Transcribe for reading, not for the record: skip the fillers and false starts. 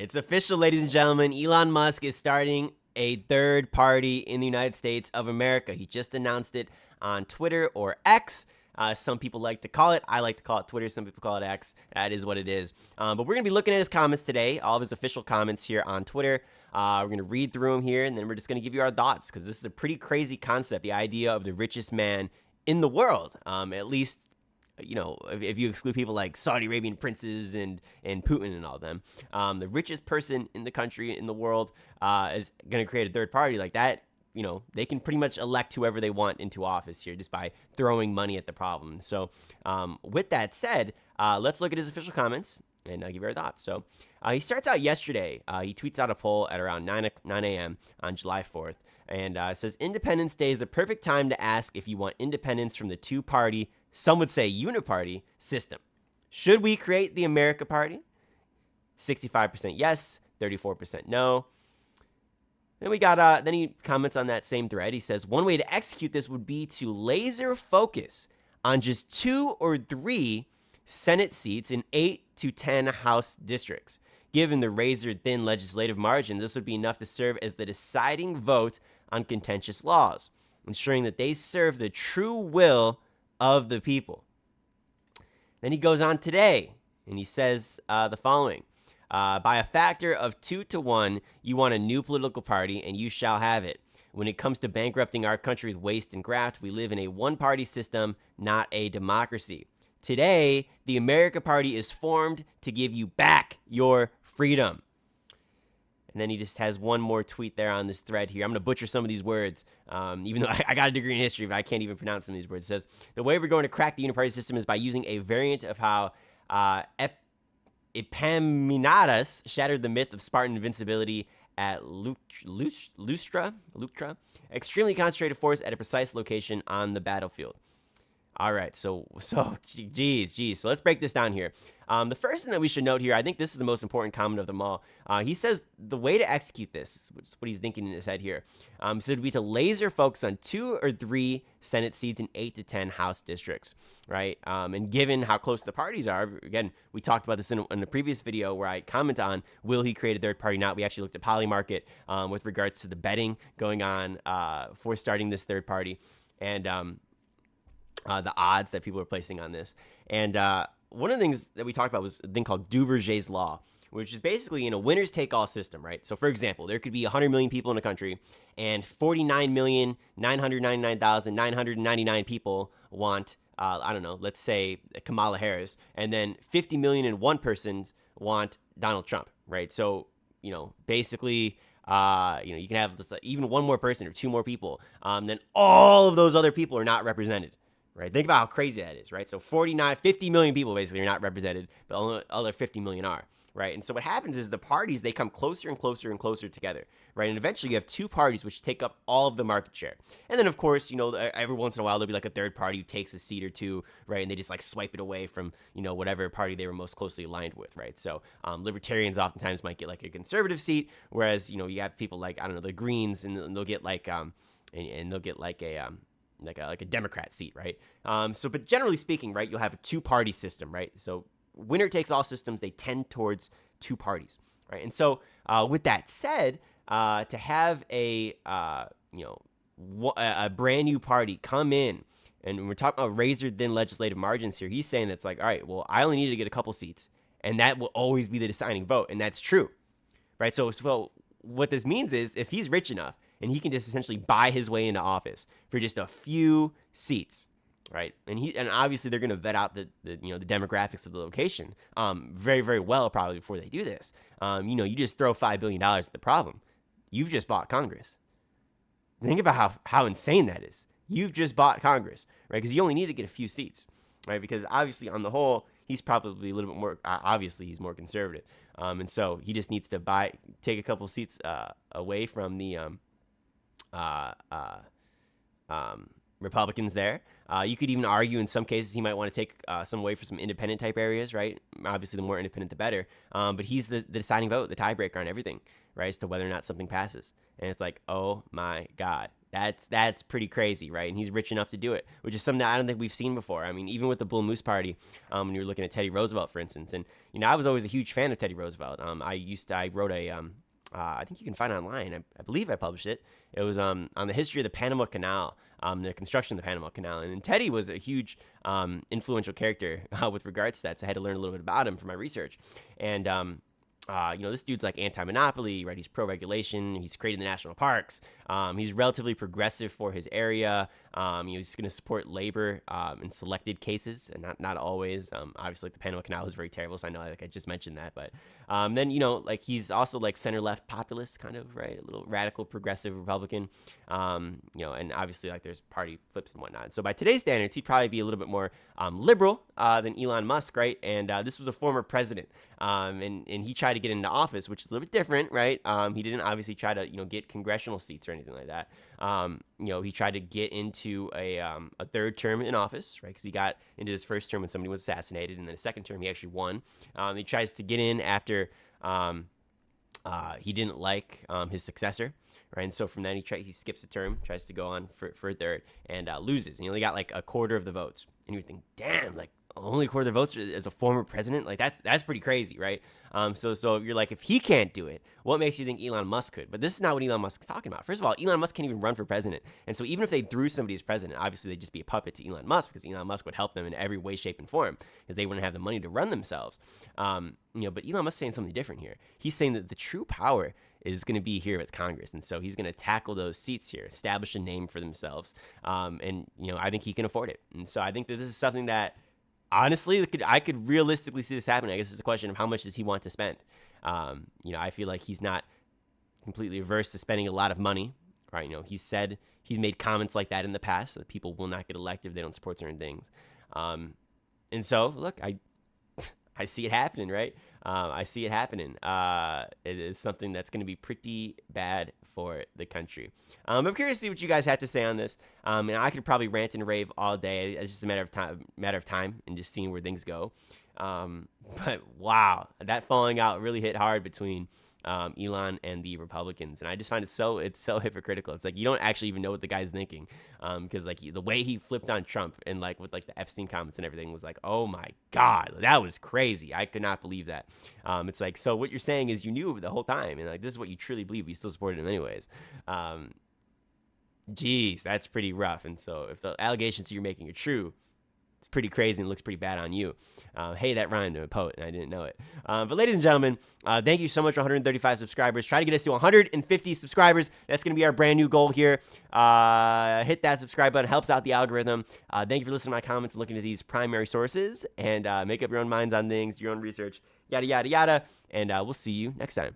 It's official, ladies and gentlemen. Elon Musk is starting a third party in the United States of America. He just announced it on Twitter or X. Some people like to call it. I like to call it Twitter. Some people call it X. That is what it is. But we're going to be looking at his comments today, all of his official comments here on Twitter. We're going to read through them here, and then we're just going to give you our thoughts, because this is a pretty crazy concept, the idea of the richest man in the world, at least, you know, if you exclude people like Saudi Arabian princes and Putin and all of them. The richest person in the country, in the world, is going to create a third party like that. You know, they can pretty much elect whoever they want into office here just by throwing money at the problem. So with that said, let's look at his official comments and give you our thoughts. So he starts out yesterday. He tweets out a poll at around 9 a.m. on July 4th. And it says, Independence Day is the perfect time to ask if you want independence from the two-party, some would say uniparty, system. Should we create the America Party? 65% yes, 34% no. Then we got, then he comments on that same thread. He says, one way to execute this would be to laser focus on just 2 or 3 Senate seats in 8 to 10 House districts. Given the razor-thin legislative margin, this would be enough to serve as the deciding vote on contentious laws, ensuring that they serve the true will of the people. Then he goes on today, and he says the following. By a factor of 2 to 1, you want a new political party, and you shall have it. When it comes to bankrupting our country with waste and graft, we live in a one-party system, not a democracy. Today, the America Party is formed to give you back your freedom. And then he just has one more tweet there on this thread here. I'm going to butcher some of these words, even though I got a degree in history, but I can't even pronounce some of these words. It says, the way we're going to crack the uniparty system is by using a variant of how Epaminondas shattered the myth of Spartan invincibility at Lustra, extremely concentrated force at a precise location on the battlefield. All right, so geez. So let's break this down here. The first thing that we should note here, I think this is the most important comment of them all. He says the way to execute this, which is what he's thinking in his head here, so it would be to laser focus on 2 or 3 Senate seats in 8 to 10 House districts, right? And given how close the parties are, again, we talked about this in a previous video where I comment on will he create a third party or not. We actually looked at Polymarket with regards to the betting going on for starting this third party, and the odds that people are placing on this. And one of the things that we talked about was a thing called Duverger's Law, which is basically in a winners-take-all system, right? So, for example, there could be 100 million people in a country, and 49,999,999 people want, I don't know, let's say Kamala Harris, and then 50 million and one persons want Donald Trump, right? So, you know, basically, you can have just, even one more person or 2 more people, then all of those other people are not represented. Right? Think about how crazy that is, right? So 50 million people basically are not represented, but only other 50 million are, right? And so what happens is the parties, they come closer and closer and closer together, right? And eventually you have 2 parties which take up all of the market share. And then, of course, every once in a while there'll be like a third party who takes a seat or 2, right? And they just like swipe it away from, whatever party they were most closely aligned with, right? So libertarians oftentimes might get like a conservative seat, whereas, you have people like, I don't know, the Greens, and they'll get like, and they'll get like a Democrat seat, right? But generally speaking, right, you'll have a 2-party system, right? So winner takes all systems, they tend towards 2 parties, right? And so with that said, to have a brand new party come in, and we're talking about razor-thin legislative margins here, he's saying that's like, all right, well, I only need to get a couple seats, and that will always be the deciding vote, and that's true, right? So what this means is if he's rich enough, and he can just essentially buy his way into office for just a few seats, right? And obviously they're going to vet out the demographics of the location very, very well probably before they do this. You just throw $5 billion at the problem. You've just bought Congress. Think about how insane that is. You've just bought Congress, right? Because you only need to get a few seats, right? Because obviously on the whole, he's probably a little bit more, obviously he's more conservative. And so he just needs to take a couple seats away from the Republicans there. You could even argue in some cases he might want to take some away for some independent type areas, right? Obviously, the more independent, the better. But he's the deciding vote, the tiebreaker on everything, right, as to whether or not something passes. And it's like, oh my God, That's pretty crazy, right? And he's rich enough to do it, which is something that I don't think we've seen before. I mean, even with the Bull Moose Party, when you were looking at Teddy Roosevelt, for instance, and I was always a huge fan of Teddy Roosevelt. I wrote a I think you can find it online. I believe I published it. It was on the history of the Panama Canal, the construction of the Panama Canal, and Teddy was a huge influential character with regards to that. So I had to learn a little bit about him for my research, and this dude's like anti-monopoly, right? He's pro-regulation. He's created the national parks. He's relatively progressive for his area. He's going to support labor in selected cases, and not always. Obviously, like the Panama Canal is very terrible, so I know, like I just mentioned that. But then like he's also like center-left populist, kind of, right? A little radical, progressive Republican. And obviously, like there's party flips and whatnot. So by today's standards, he'd probably be a little bit more liberal than Elon Musk, right? And this was a former president, and he tried to get into office, which is a little bit different, right? He didn't obviously try to get congressional seats or anything like that. He tried to get into a third term in office, right? Because he got into his first term when somebody was assassinated, and then a second term he actually won. He tries to get in after he didn't like his successor, right? And so from then he skips a term, tries to go on for a third, and loses. And he only got like a quarter of the votes. And you think, damn, like only a quarter of the votes as a former president, like that's pretty crazy, right? So you're like, if he can't do it, what makes you think Elon Musk could? But this is not what Elon Musk is talking about. First of all, Elon Musk can't even run for president, and so even if they threw somebody as president, obviously they'd just be a puppet to Elon Musk, because Elon Musk would help them in every way, shape, and form, because they wouldn't have the money to run themselves. But Elon Musk is saying something different here. He's saying that the true power is going to be here with Congress, and so he's going to tackle those seats here, establish a name for themselves, and I think he can afford it. And so I think that this is something that, honestly, I could realistically see this happening. I guess it's a question of how much does he want to spend. I feel like he's not completely averse to spending a lot of money, right? He's made comments like that in the past, that people will not get elected if they don't support certain things. And so, look, I see it happening, right? I see it happening. It is something that's going to be pretty bad for the country. I'm curious to see what you guys have to say on this. And I could probably rant and rave all day. It's just a matter of time, and just seeing where things go. But wow, that falling out really hit hard between Elon and the Republicans, and I just find it's so hypocritical. It's like you don't actually even know what the guy's thinking, because like the way he flipped on Trump and like with like the Epstein comments and everything was like, oh my god, that was crazy. I could not believe that. It's like, so what you're saying is you knew the whole time, and like this is what you truly believe, but you still supported him anyways. Geez, that's pretty rough. And so if the allegations you're making are true, it's pretty crazy and looks pretty bad on you. Hey, that rhymed to a poet, and I didn't know it. But ladies and gentlemen, thank you so much for 135 subscribers. Try to get us to 150 subscribers. That's going to be our brand new goal here. Hit that subscribe button. Helps out the algorithm. Thank you for listening to my comments and looking at these primary sources. And make up your own minds on things, do your own research, yada, yada, yada. And we'll see you next time.